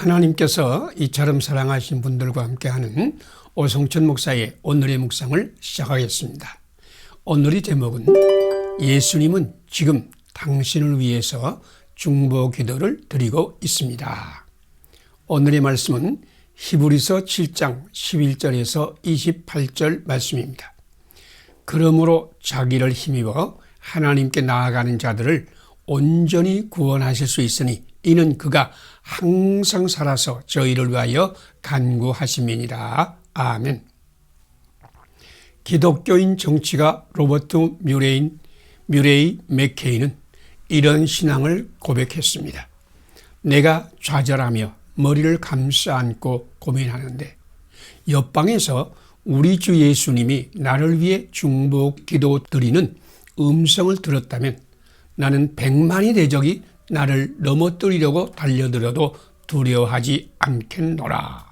하나님께서 이처럼 사랑하신 분들과 함께하는 오성천 목사의 오늘의 묵상을 시작하겠습니다. 오늘의 제목은 예수님은 지금 당신을 위해서 중보 기도를 드리고 있습니다. 오늘의 말씀은 히브리서 7장 11절에서 28절 말씀입니다. 그러므로 자기를 힘입어 하나님께 나아가는 자들을 온전히 구원하실 수 있으니 이는 그가 항상 살아서 저희를 위하여 간구하심이니라. 아멘. 기독교인 정치가 로버트 뮤레이 맥케이는 이런 신앙을 고백했습니다. 내가 좌절하며 머리를 감싸 안고 고민하는데 옆방에서 우리 주 예수님이 나를 위해 중보 기도 드리는 음성을 들었다면 나는 100만의 대적이 나를 넘어뜨리려고 달려들어도 두려워하지 않겠노라.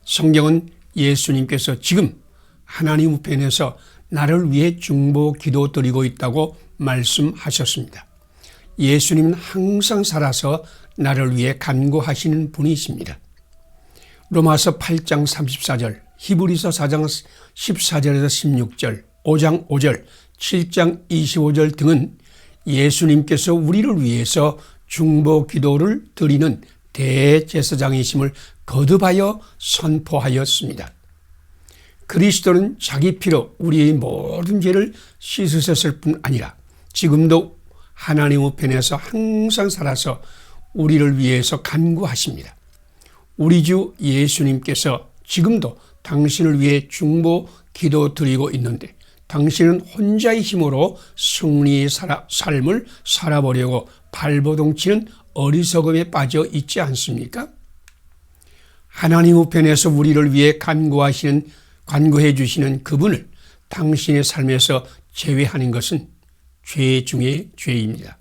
성경은 예수님께서 지금 하나님 우편에서 나를 위해 중보 기도 드리고 있다고 말씀하셨습니다. 예수님은 항상 살아서 나를 위해 간구하시는 분이십니다. 로마서 8장 34절, 히브리서 4장 14절에서 16절, 5장 5절, 7장 25절 등은 예수님께서 우리를 위해서 중보 기도를 드리는 대제사장이심을 거듭하여 선포하였습니다. 그리스도는 자기 피로 우리의 모든 죄를 씻으셨을 뿐 아니라 지금도 하나님 우편에서 항상 살아서 우리를 위해서 간구하십니다. 우리 주 예수님께서 지금도 당신을 위해 중보 기도 드리고 있는데 당신은 혼자의 힘으로 승리의 삶을 살아보려고 발버둥치는 어리석음에 빠져 있지 않습니까? 하나님 우편에서 우리를 위해 간구해 주시는 그분을 당신의 삶에서 제외하는 것은 죄 중에 죄입니다.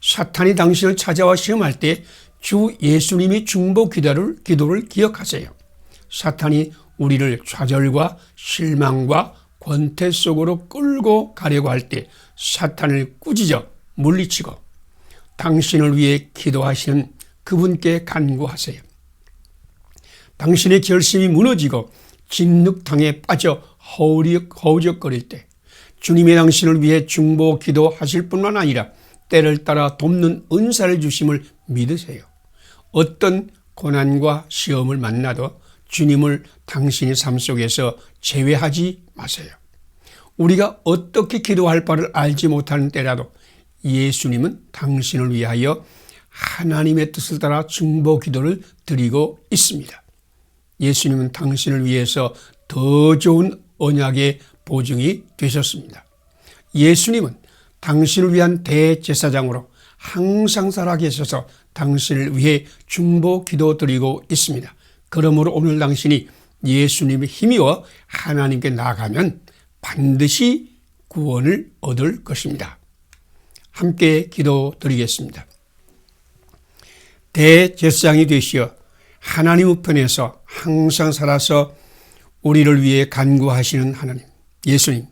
사탄이 당신을 찾아와 시험할 때 주 예수님이 중보 기도를 기억하세요. 사탄이 우리를 좌절과 실망과 권태 속으로 끌고 가려고 할 때 사탄을 꾸짖어 물리치고 당신을 위해 기도하시는 그분께 간구하세요. 당신의 결심이 무너지고 진흙탕에 빠져 허우적거릴 때 주님이 당신을 위해 중보 기도하실 뿐만 아니라 때를 따라 돕는 은사를 주심을 믿으세요. 어떤 고난과 시험을 만나도 주님을 당신의 삶 속에서 제외하지 마세요. 우리가 어떻게 기도할 바를 알지 못하는 때라도 예수님은 당신을 위하여 하나님의 뜻을 따라 중보 기도를 드리고 있습니다. 예수님은 당신을 위해서 더 좋은 언약의 보증이 되셨습니다. 예수님은 당신을 위한 대제사장으로 항상 살아계셔서 당신을 위해 중보 기도 드리고 있습니다. 그러므로 오늘 당신이 예수님의 힘이어 하나님께 나아가면 반드시 구원을 얻을 것입니다. 함께 기도 드리겠습니다. 대제사장이 되시어 하나님 우편에서 항상 살아서 우리를 위해 간구하시는 하나님, 예수님,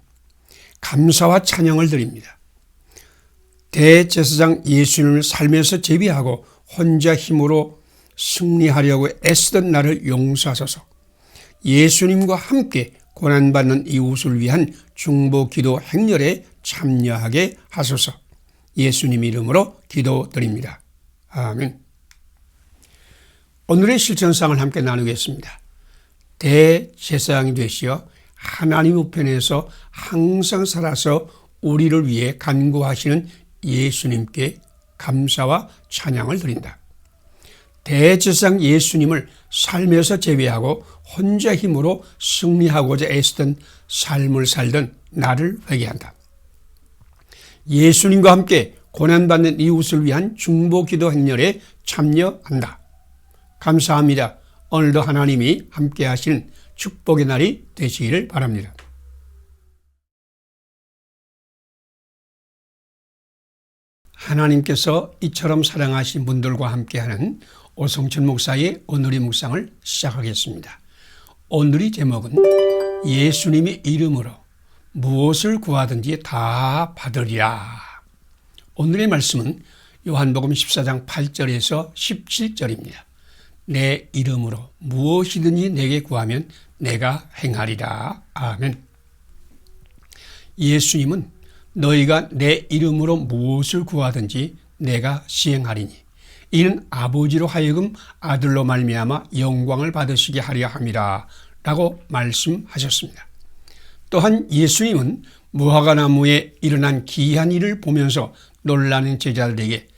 감사와 찬양을 드립니다. 대제사장 예수님을 삶에서 제비하고 혼자 힘으로 승리하려고 애쓰던 나를 용서하소서. 예수님과 함께 고난받는 이웃을 위한 중보 기도 행렬에 참여하게 하소서. 예수님 이름으로 기도드립니다. 아멘. 오늘의 실천상을 함께 나누겠습니다. 대제사장이 되시어 하나님 우편에서 항상 살아서 우리를 위해 간구하시는 예수님께 감사와 찬양을 드린다. 대제사장 예수님을 삶에서 제외하고 혼자 힘으로 승리하고자 애쓰던 삶을 살던 나를 회개한다. 예수님과 함께 고난받는 이웃을 위한 중보기도 행렬에 참여한다. 감사합니다. 오늘도 하나님이 함께 하시는 축복의 날이 되시기를 바랍니다. 하나님께서 이처럼 사랑하신 분들과 함께하는 오성천 목사의 오늘의 묵상을 시작하겠습니다. 오늘의 제목은 예수님의 이름으로 무엇을 구하든지 다 받으리라. 오늘의 말씀은 요한복음 14장 8절에서 17절입니다. 내 이름으로 무엇이든지 내게 구하면 내가 행하리라. 아멘. 예수님은 너희가 내 이름으로 무엇을 구하든지 내가 시행하리니 이는 아버지로 하여금 아들로 말미암아 영광을 받으시게 하려 함이라 라고 말씀하셨습니다. 또한 예수님은 무화과나무에 일어난 기이한 일을 보면서 놀라는 제자들에게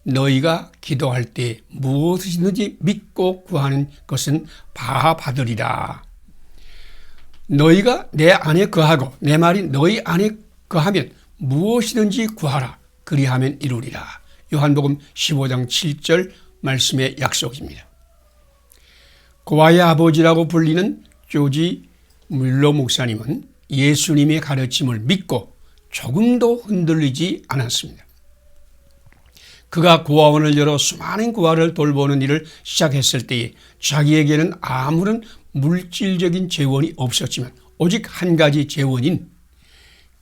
너희가 기도할 때 무엇이든지 믿고 구하는 것은 다 받으리라. 너희가 내 안에 거하고 내 말이 너희 안에 거하면 무엇이든지 구하라. 그리하면 이루리라. 요한복음 15장 7절 말씀의 약속입니다. 고아의 아버지라고 불리는 조지 뮬러 목사님은 예수님의 가르침을 믿고 조금도 흔들리지 않았습니다. 그가 고아원을 열어 수많은 고아를 돌보는 일을 시작했을 때에 자기에게는 아무런 물질적인 재원이 없었지만 오직 한 가지 재원인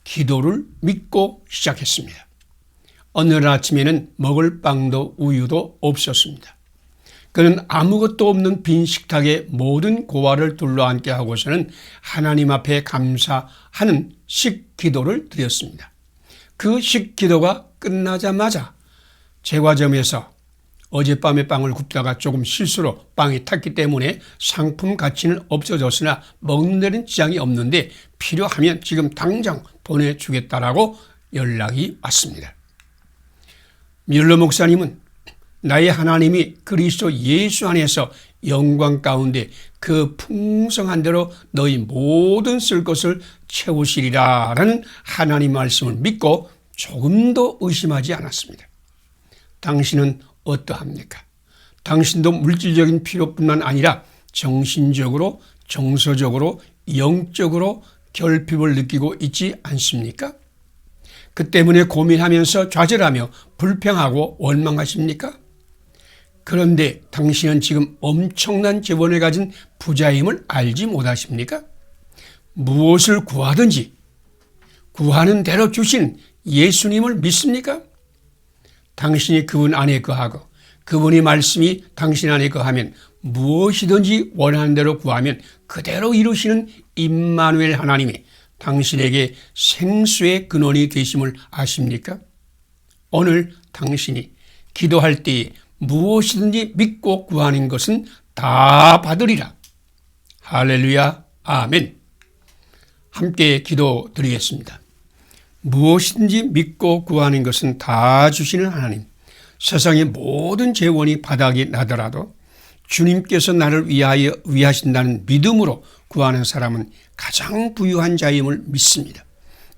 기도를 믿고 시작했습니다. 어느 날 아침에는 먹을 빵도 우유도 없었습니다. 그는 아무것도 없는 빈 식탁에 모든 고아를 둘러앉게 하고서는 하나님 앞에 감사하는 식기도를 드렸습니다. 그 식기도가 끝나자마자 제과점에서 어젯밤에 빵을 굽다가 조금 실수로 빵이 탔기 때문에 상품 가치는 없어졌으나 먹는 데는 지장이 없는데 필요하면 지금 당장 보내주겠다라고 연락이 왔습니다. 뮬러 목사님은 나의 하나님이 그리스도 예수 안에서 영광 가운데 그 풍성한 대로 너희 모든 쓸 것을 채우시리라 라는 하나님 말씀을 믿고 조금도 의심하지 않았습니다. 당신은 어떠합니까? 당신도 물질적인 필요뿐만 아니라 정신적으로, 정서적으로, 영적으로 결핍을 느끼고 있지 않습니까? 그 때문에 고민하면서 좌절하며 불평하고 원망하십니까? 그런데 당신은 지금 엄청난 재원을 가진 부자임을 알지 못하십니까? 무엇을 구하든지 구하는 대로 주신 예수님을 믿습니까? 당신이 그분 안에 거하고 그분의 말씀이 당신 안에 거하면 무엇이든지 원하는 대로 구하면 그대로 이루시는 임마누엘 하나님이 당신에게 생수의 근원이 되심을 아십니까? 오늘 당신이 기도할 때에 무엇이든지 믿고 구하는 것은 다 받으리라. 할렐루야. 아멘. 함께 기도 드리겠습니다. 무엇이든지 믿고 구하는 것은 다 주시는 하나님. 세상의 모든 재원이 바닥이 나더라도 주님께서 나를 위하신다는 믿음으로 구하는 사람은 가장 부유한 자임을 믿습니다.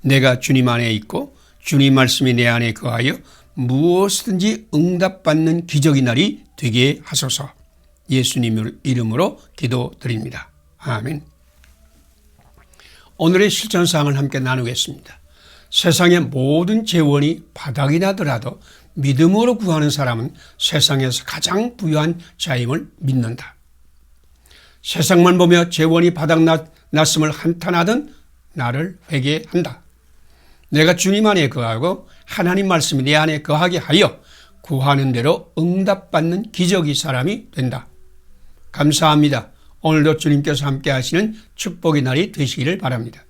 내가 주님 안에 있고 주님 말씀이 내 안에 거하여 무엇이든지 응답받는 기적의 날이 되게 하소서. 예수님 이름으로 기도드립니다. 아멘. 오늘의 실천사항을 함께 나누겠습니다. 세상의 모든 재원이 바닥이 나더라도 믿음으로 구하는 사람은 세상에서 가장 부유한 자임을 믿는다. 세상만 보며 재원이 바닥났음을 한탄하던 나를 회개한다. 내가 주님 안에 거하고 하나님 말씀이 내 안에 거하게 하여 구하는 대로 응답받는 기적의 사람이 된다. 감사합니다. 오늘도 주님께서 함께 하시는 축복의 날이 되시기를 바랍니다.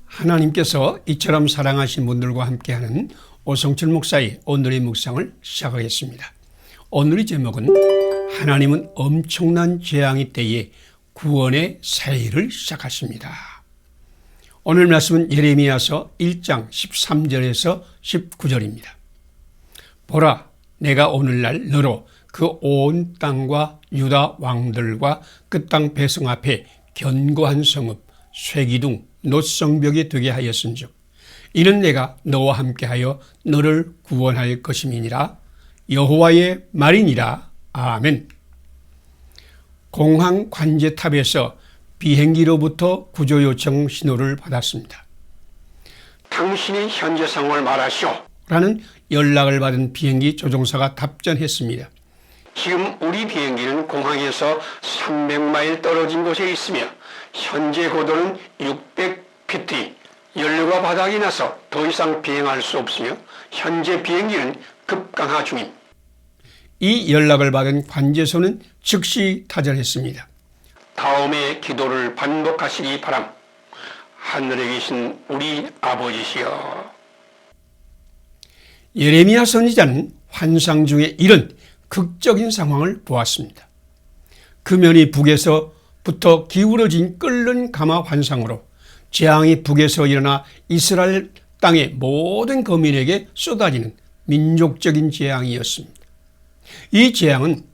하나님께서 이처럼 사랑하신 분들과 함께하는 오성철 목사의 오늘의 묵상을 시작하겠습니다. 오늘의 제목은 하나님은 엄청난 재앙의 때에 구원의 새 일을 시작하십니다. 오늘 말씀은 예레미야서 1장 13절에서 19절입니다. 보라, 내가 오늘날 너로 그 온 땅과 유다 왕들과 그 땅 백성 앞에 견고한 성읍, 쇠기둥, 노성벽이 되게 하였은즉 이는 내가 너와 함께하여 너를 구원할 것임이니라. 여호와의 말이니라. 아멘. 공항 관제탑에서 비행기로부터 구조 요청 신호를 받았습니다. 당신의 현재 상황을 말하시오 라는 연락을 받은 비행기 조종사가 답변했습니다. 지금 우리 비행기는 공항에서 300마일 떨어진 곳에 있으며 현재 고도는 600피트, 연료가 바닥이 나서 더 이상 비행할 수 없으며 현재 비행기는 급강하 중임. 이 연락을 받은 관제소는 즉시 타전했습니다. 다음에 기도를 반복하시기 바람. 하늘에 계신 우리 아버지시여. 예레미야 선지자는 환상 중에 이런 극적인 상황을 보았습니다. 금연이 북에서부터 기울어진 끓는 가마 환상으로 재앙이 북에서 일어나 이스라엘 땅의 모든 거민에게 쏟아지는 민족적인 재앙이었습니다. 이 재앙은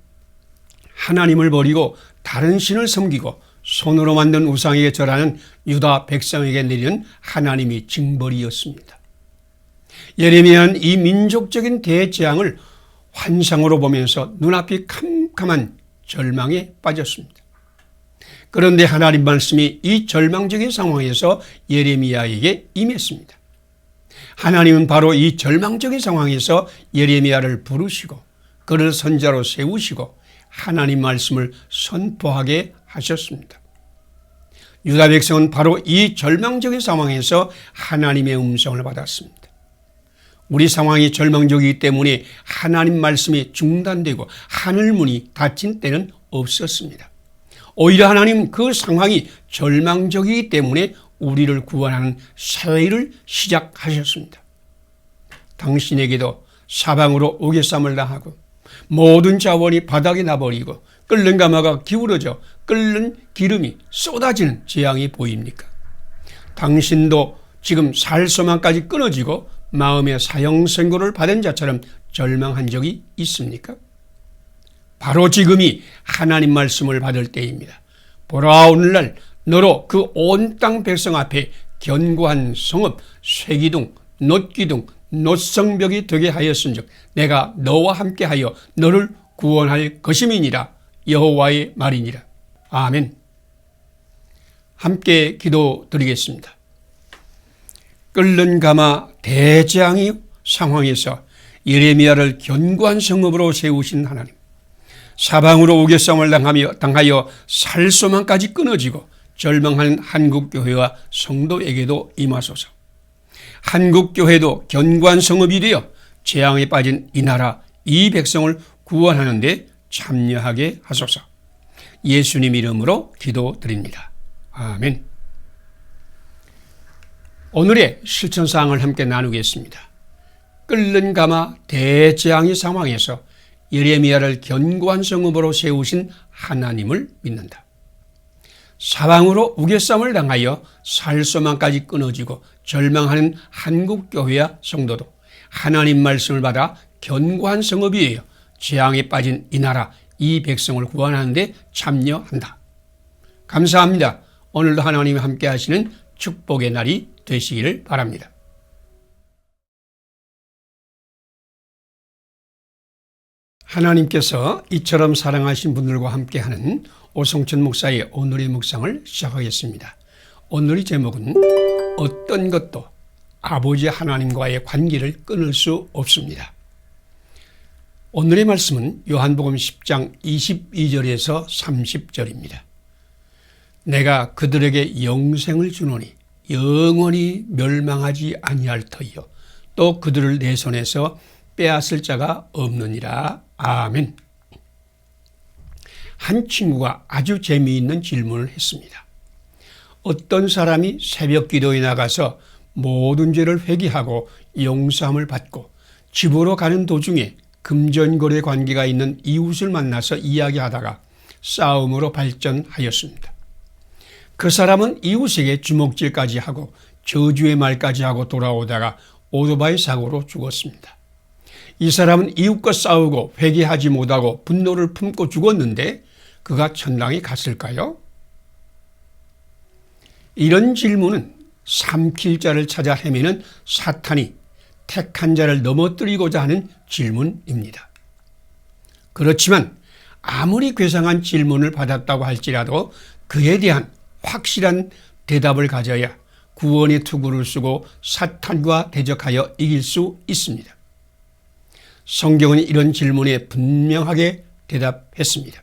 하나님을 버리고 다른 신을 섬기고 손으로 만든 우상에게 절하는 유다 백성에게 내리는 하나님의 징벌이었습니다. 예레미야는 이 민족적인 대재앙을 환상으로 보면서 눈앞이 캄캄한 절망에 빠졌습니다. 그런데 하나님 말씀이 이 절망적인 상황에서 예레미야에게 임했습니다. 하나님은 바로 이 절망적인 상황에서 예레미야를 부르시고 그를 선자로 세우시고 하나님 말씀을 선포하게 하셨습니다. 유다 백성은 바로 이 절망적인 상황에서 하나님의 음성을 받았습니다. 우리 상황이 절망적이기 때문에 하나님 말씀이 중단되고 하늘문이 닫힌 때는 없었습니다. 오히려 하나님은 그 상황이 절망적이기 때문에 우리를 구원하는 사회를 시작하셨습니다. 당신에게도 사방으로 우겨쌈을 당하고 모든 자원이 바닥에 나버리고 끓는 가마가 기울어져 끓는 기름이 쏟아지는 재앙이 보입니까? 당신도 지금 살 소망까지 끊어지고 마음의 사형선고를 받은 자처럼 절망한 적이 있습니까? 바로 지금이 하나님 말씀을 받을 때입니다. 보라, 오늘날 너로 그 온 땅 백성 앞에 견고한 성읍 쇠기둥 놋기둥 놋성벽이 되게 하였은즉 내가 너와 함께하여 너를 구원할 것임이니라. 여호와의 말이니라. 아멘. 함께 기도드리겠습니다. 끓는 가마 대재앙의 상황에서 예레미야를 견고한 성읍으로 세우신 하나님, 사방으로 우겨쌈을 당하여 살 소망까지 끊어지고 절망하는 한국교회와 성도에게도 임하소서. 한국교회도 견고한 성읍이 되어 재앙에 빠진 이 나라 이 백성을 구원하는 데 참여하게 하소서. 예수님 이름으로 기도드립니다. 아멘. 오늘의 실천사항을 함께 나누겠습니다. 끓는 가마 대재앙의 상황에서 예레미야를 견고한 성읍으로 세우신 하나님을 믿는다. 사방으로 우겨쌈을 당하여 살 소망까지 끊어지고 절망하는 한국교회와 성도도 하나님 말씀을 받아 견고한 성읍이에요. 재앙에 빠진 이 나라 이 백성을 구원하는 데 참여한다. 감사합니다. 오늘도 하나님이 함께 하시는 축복의 날이 되시기를 바랍니다. 하나님께서 이처럼 사랑하신 분들과 함께하는 오성천 목사의 오늘의 묵상을 시작하겠습니다. 오늘의 제목은 어떤 것도 아버지 하나님과의 관계를 끊을 수 없습니다. 오늘의 말씀은 요한복음 10장 22절에서 30절입니다. 내가 그들에게 영생을 주노니 영원히 멸망하지 아니할 터이요 또 그들을 내 손에서 빼앗을 자가 없느니라. 아멘. 한 친구가 아주 재미있는 질문을 했습니다. 어떤 사람이 새벽 기도에 나가서 모든 죄를 회개하고 용서함을 받고 집으로 가는 도중에 금전거래 관계가 있는 이웃을 만나서 이야기하다가 싸움으로 발전하였습니다. 그 사람은 이웃에게 주먹질까지 하고 저주의 말까지 하고 돌아오다가 오토바이 사고로 죽었습니다. 이 사람은 이웃과 싸우고 회개하지 못하고 분노를 품고 죽었는데 그가 천당에 갔을까요? 이런 질문은 삼킬 자를 찾아 헤매는 사탄이 택한 자를 넘어뜨리고자 하는 질문입니다. 그렇지만 아무리 괴상한 질문을 받았다고 할지라도 그에 대한 확실한 대답을 가져야 구원의 투구를 쓰고 사탄과 대적하여 이길 수 있습니다. 성경은 이런 질문에 분명하게 대답했습니다.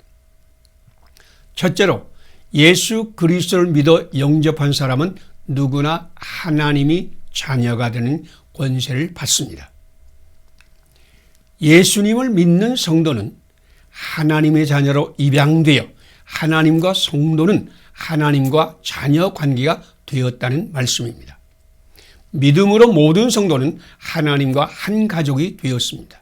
첫째로 예수 그리스도를 믿어 영접한 사람은 누구나 하나님이 자녀가 되는 권세를 받습니다. 예수님을 믿는 성도는 하나님의 자녀로 입양되어 하나님과 성도는 하나님과 자녀 관계가 되었다는 말씀입니다. 믿음으로 모든 성도는 하나님과 한 가족이 되었습니다.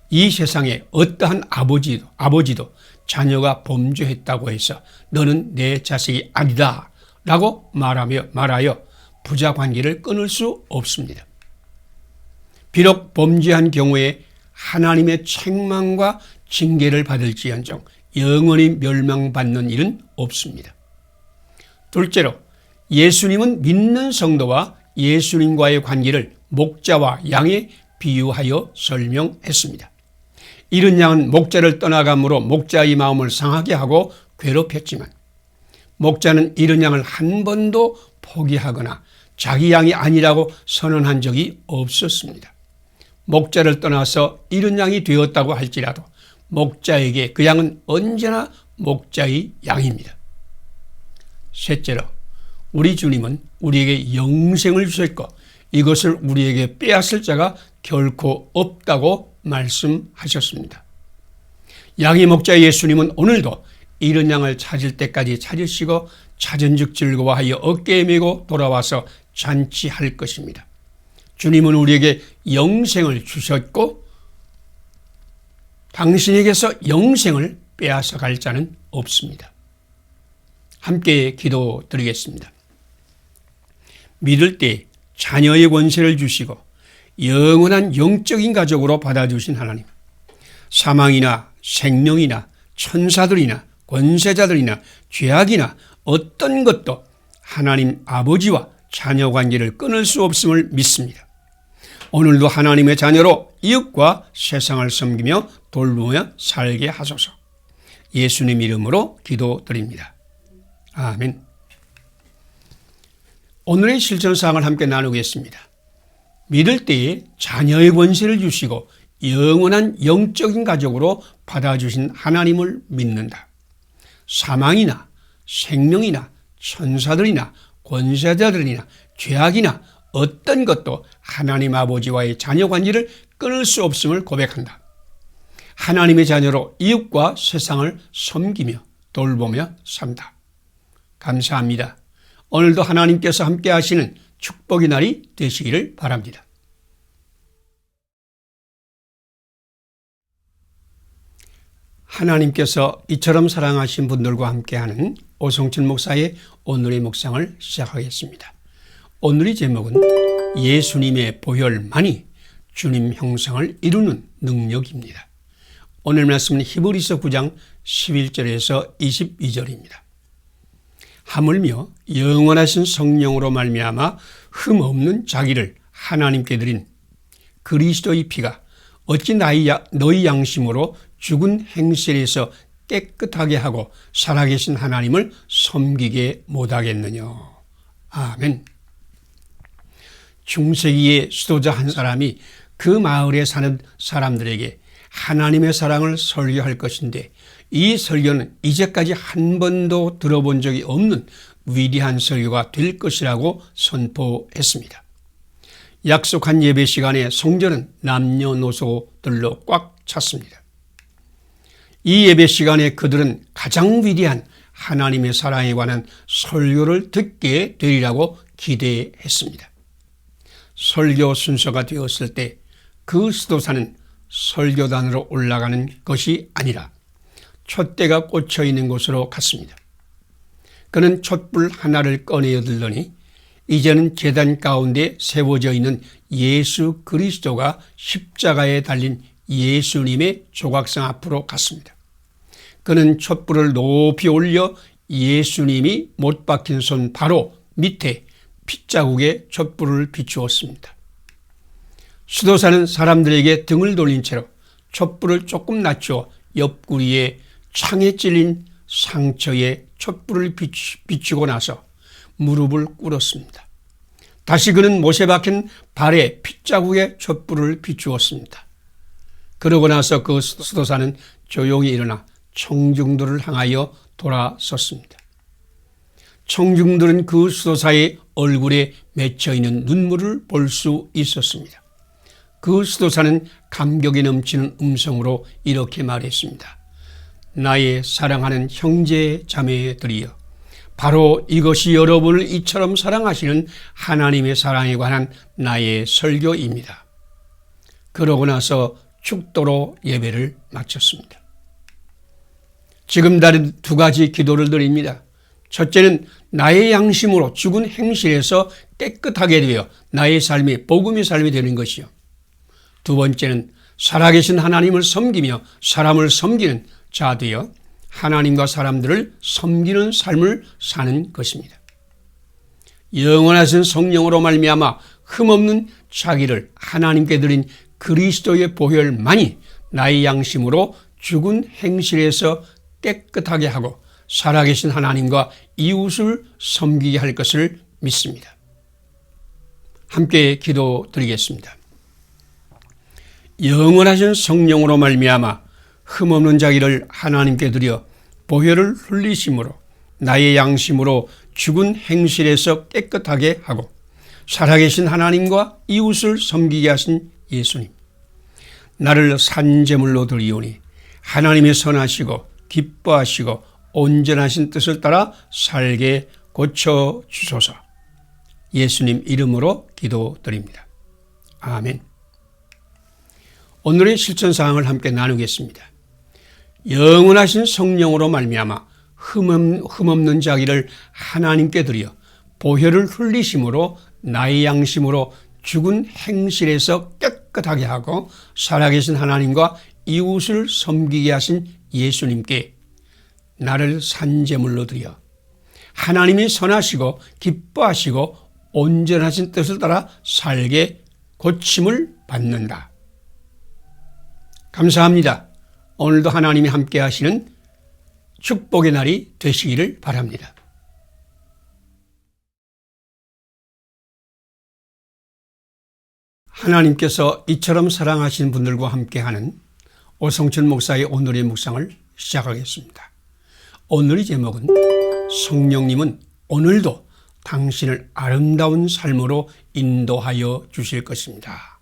이 세상에 어떠한 아버지도 자녀가 범죄했다고 해서 너는 내 자식이 아니다 라고 말하여 부자 관계를 끊을 수 없습니다. 비록 범죄한 경우에 하나님의 책망과 징계를 받을지언정 영원히 멸망받는 일은 없습니다. 둘째로 예수님은 믿는 성도와 예수님과의 관계를 목자와 양에 비유하여 설명했습니다. 이른 양은 목자를 떠나감으로 목자의 마음을 상하게 하고 괴롭혔지만 목자는 이른 양을 한 번도 포기하거나 자기 양이 아니라고 선언한 적이 없었습니다. 목자를 떠나서 이른 양이 되었다고 할지라도 목자에게 그 양은 언제나 목자의 양입니다. 셋째로 우리 주님은 우리에게 영생을 주셨고 이것을 우리에게 빼앗을 자가 결코 없다고 말씀하셨습니다. 양의 목자 예수님은 오늘도 잃은 양을 찾을 때까지 찾으시고 찾은 즉 즐거워하여 어깨에 메고 돌아와서 잔치할 것입니다. 주님은 우리에게 영생을 주셨고 당신에게서 영생을 빼앗아 갈 자는 없습니다. 함께 기도드리겠습니다. 믿을 때 자녀의 권세를 주시고 영원한 영적인 가족으로 받아주신 하나님, 사망이나 생명이나 천사들이나 권세자들이나 죄악이나 어떤 것도 하나님 아버지와 자녀 관계를 끊을 수 없음을 믿습니다. 오늘도 하나님의 자녀로 이웃과 세상을 섬기며 돌보며 살게 하소서. 예수님 이름으로 기도드립니다. 아멘. 오늘의 실천사항을 함께 나누겠습니다. 믿을 때에 자녀의 권세를 주시고 영원한 영적인 가족으로 받아주신 하나님을 믿는다. 사망이나 생명이나 천사들이나 권세자들이나 죄악이나 어떤 것도 하나님 아버지와의 자녀 관계를 끊을 수 없음을 고백한다. 하나님의 자녀로 이웃과 세상을 섬기며 돌보며 산다. 감사합니다. 오늘도 하나님께서 함께 하시는 축복의 날이 되시기를 바랍니다. 하나님께서 이처럼 사랑하신 분들과 함께하는 오성천 목사의 오늘의 묵상을 시작하겠습니다. 오늘의 제목은 예수님의 보혈만이 주님 형상을 이루는 능력입니다. 오늘 말씀은 히브리서 9장 11절에서 22절입니다. 하물며 영원하신 성령으로 말미암아 흠없는 자기를 하나님께 드린 그리스도의 피가 어찌 너희 양심으로 죽은 행실에서 깨끗하게 하고 살아계신 하나님을 섬기게 못하겠느냐. 아멘. 중세기의 수도자 한 사람이 그 마을에 사는 사람들에게 하나님의 사랑을 설교할 것인데 이 설교는 이제까지 한 번도 들어본 적이 없는 위대한 설교가 될 것이라고 선포했습니다. 약속한 예배 시간에 성전은 남녀노소들로 꽉 찼습니다. 이 예배 시간에 그들은 가장 위대한 하나님의 사랑에 관한 설교를 듣게 되리라고 기대했습니다. 설교 순서가 되었을 때 그 수도사는 설교단으로 올라가는 것이 아니라 촛대가 꽂혀 있는 곳으로 갔습니다. 그는 촛불 하나를 꺼내어 들더니 이제는 제단 가운데 세워져 있는 예수 그리스도가 십자가에 달린 예수님의 조각상 앞으로 갔습니다. 그는 촛불을 높이 올려 예수님이 못 박힌 손 바로 밑에 핏자국에 촛불을 비추었습니다. 수도사는 사람들에게 등을 돌린 채로 촛불을 조금 낮춰 옆구리에 창에 찔린 상처에 촛불을 비추고 나서 무릎을 꿇었습니다. 다시 그는 못에 박힌 발에 핏자국에 촛불을 비추었습니다. 그러고 나서 그 수도사는 조용히 일어나 청중들을 향하여 돌아섰습니다. 청중들은 그 수도사의 얼굴에 맺혀있는 눈물을 볼 수 있었습니다. 그 수도사는 감격이 넘치는 음성으로 이렇게 말했습니다. 나의 사랑하는 형제 자매들이여, 바로 이것이 여러분을 이처럼 사랑하시는 하나님의 사랑에 관한 나의 설교입니다. 그러고 나서 축도로 예배를 마쳤습니다. 지금 다른 두 가지 기도를 드립니다. 첫째는 나의 양심으로 죽은 행실에서 깨끗하게 되어 나의 삶이 복음의 삶이 되는 것이요. 두 번째는 살아계신 하나님을 섬기며 사람을 섬기는 자 되어 하나님과 사람들을 섬기는 삶을 사는 것입니다. 영원하신 성령으로 말미암아 흠없는 자기를 하나님께 드린 그리스도의 보혈만이 나의 양심으로 죽은 행실에서 깨끗하게 하고 살아계신 하나님과 이웃을 섬기게 할 것을 믿습니다. 함께 기도드리겠습니다. 영원하신 성령으로 말미암아 흠없는 자기를 하나님께 드려 보혈을 흘리심으로 나의 양심으로 죽은 행실에서 깨끗하게 하고 살아계신 하나님과 이웃을 섬기게 하신 예수님, 나를 산제물로 드리오니 하나님의 선하시고 기뻐하시고 온전하신 뜻을 따라 살게 고쳐주소서. 예수님 이름으로 기도드립니다. 아멘. 오늘의 실천사항을 함께 나누겠습니다. 영원하신 성령으로 말미암아 흠없는 자기를 하나님께 드려 보혈을 흘리심으로 나의 양심으로 죽은 행실에서 깨끗하게 하고 살아계신 하나님과 이웃을 섬기게 하신 예수님께 나를 산제물로 드려 하나님이 선하시고 기뻐하시고 온전하신 뜻을 따라 살게 고침을 받는다. 감사합니다. 오늘도 하나님이 함께 하시는 축복의 날이 되시기를 바랍니다. 하나님께서 이처럼 사랑하신 분들과 함께하는 오성춘 목사의 오늘의 묵상을 시작하겠습니다. 오늘의 제목은 성령님은 오늘도 당신을 아름다운 삶으로 인도하여 주실 것입니다.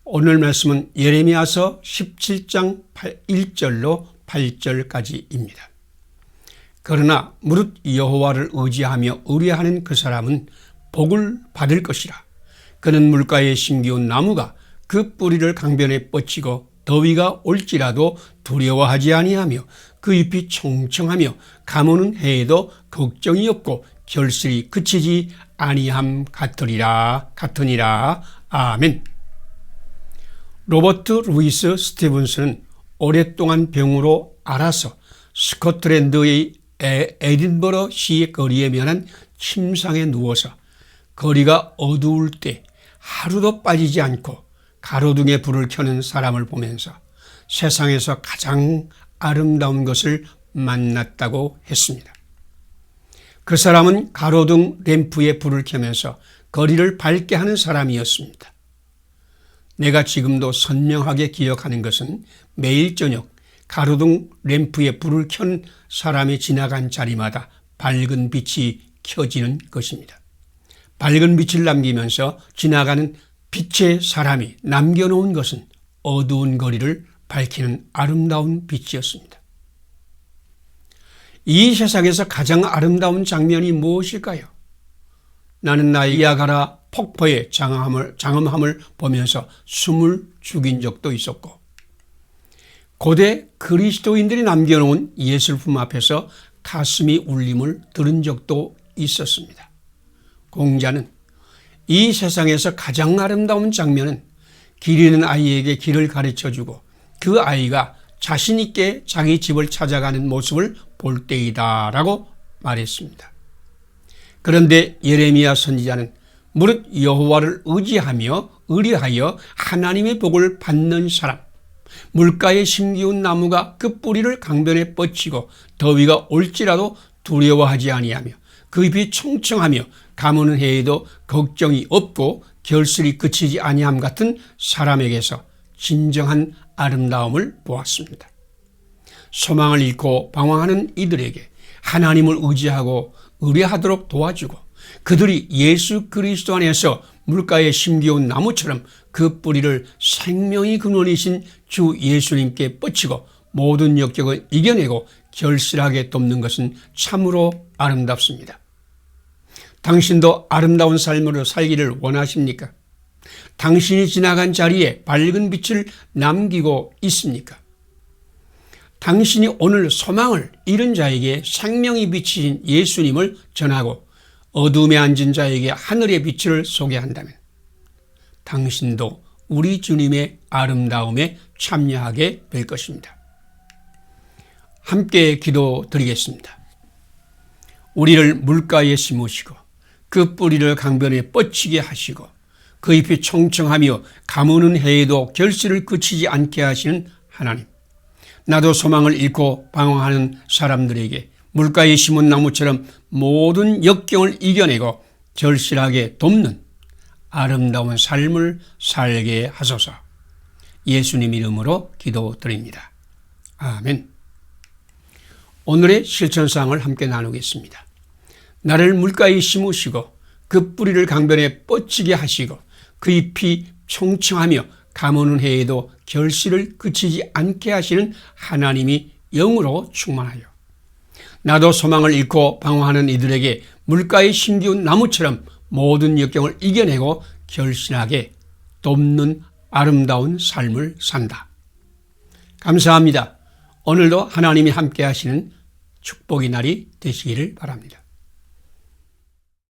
오늘 말씀은 예레미야서 17장 1절로 8절까지입니다. 그러나 무릇 여호와를 의지하며 의뢰하는 그 사람은 복을 받을 것이라. 그는 물가에 심기운 나무가 그 뿌리를 강변에 뻗치고 더위가 올지라도 두려워하지 아니하며 그 잎이 청청하며 가무는 해에도 걱정이 없고 결실이 그치지 아니함 같으니라. 아멘. 로버트 루이스 스티븐스는 오랫동안 병으로 앓아서 스코틀랜드의 에딘버러 시의 거리에 면한 침상에 누워서 거리가 어두울 때 하루도 빠지지 않고 가로등에 불을 켜는 사람을 보면서 세상에서 가장 아름다운 것을 만났다고 했습니다. 그 사람은 가로등 램프에 불을 켜면서 거리를 밝게 하는 사람이었습니다. 내가 지금도 선명하게 기억하는 것은 매일 저녁 가로등 램프에 불을 켠 사람이 지나간 자리마다 밝은 빛이 켜지는 것입니다. 밝은 빛을 남기면서 지나가는 빛의 사람이 남겨놓은 것은 어두운 거리를 밝히는 아름다운 빛이었습니다. 이 세상에서 가장 아름다운 장면이 무엇일까요? 나는 나이아가라 폭포의 장엄함을 보면서 숨을 죽인 적도 있었고, 고대 그리스도인들이 남겨놓은 예술품 앞에서 가슴이 울림을 들은 적도 있었습니다. 공자는 이 세상에서 가장 아름다운 장면은 길 잃은 아이에게 길을 가르쳐주고 그 아이가 자신 있게 자기 집을 찾아가는 모습을 볼 때이다 라고 말했습니다. 그런데 예레미야 선지자는 무릇 여호와를 의뢰하여 하나님의 복을 받는 사람, 물가에 심기운 나무가 그 뿌리를 강변에 뻗치고 더위가 올지라도 두려워하지 아니하며 그 잎이 청청하며 가무는 해에도 걱정이 없고 결실이 그치지 아니함 같은 사람에게서 진정한 아름다움을 보았습니다. 소망을 잃고 방황하는 이들에게 하나님을 의지하고 의뢰하도록 도와주고 그들이 예수 그리스도 안에서 물가에 심겨온 나무처럼 그 뿌리를 생명의 근원이신 주 예수님께 뻗치고 모든 역경을 이겨내고 결실하게 돕는 것은 참으로 아름답습니다. 당신도 아름다운 삶으로 살기를 원하십니까? 당신이 지나간 자리에 밝은 빛을 남기고 있습니까? 당신이 오늘 소망을 잃은 자에게 생명이 비치신 예수님을 전하고 어둠에 앉은 자에게 하늘의 빛을 소개한다면 당신도 우리 주님의 아름다움에 참여하게 될 것입니다. 함께 기도드리겠습니다. 우리를 물가에 심으시고 그 뿌리를 강변에 뻗치게 하시고 그 잎이 청청하며 가무는 해에도 결실을 그치지 않게 하시는 하나님, 나도 소망을 잃고 방황하는 사람들에게 물가에 심은 나무처럼 모든 역경을 이겨내고 결실하게 돕는 아름다운 삶을 살게 하소서. 예수님 이름으로 기도드립니다. 아멘. 오늘의 실천사항을 함께 나누겠습니다. 나를 물가에 심으시고 그 뿌리를 강변에 뻗치게 하시고 그 잎이 청청하며 가무는 해에도 결실을 그치지 않게 하시는 하나님이 영으로 충만하여 나도 소망을 잃고 방황하는 이들에게 물가에 심기운 나무처럼 모든 역경을 이겨내고 결실하게 돕는 아름다운 삶을 산다. 감사합니다. 오늘도 하나님이 함께 하시는 축복의 날이 되시기를 바랍니다.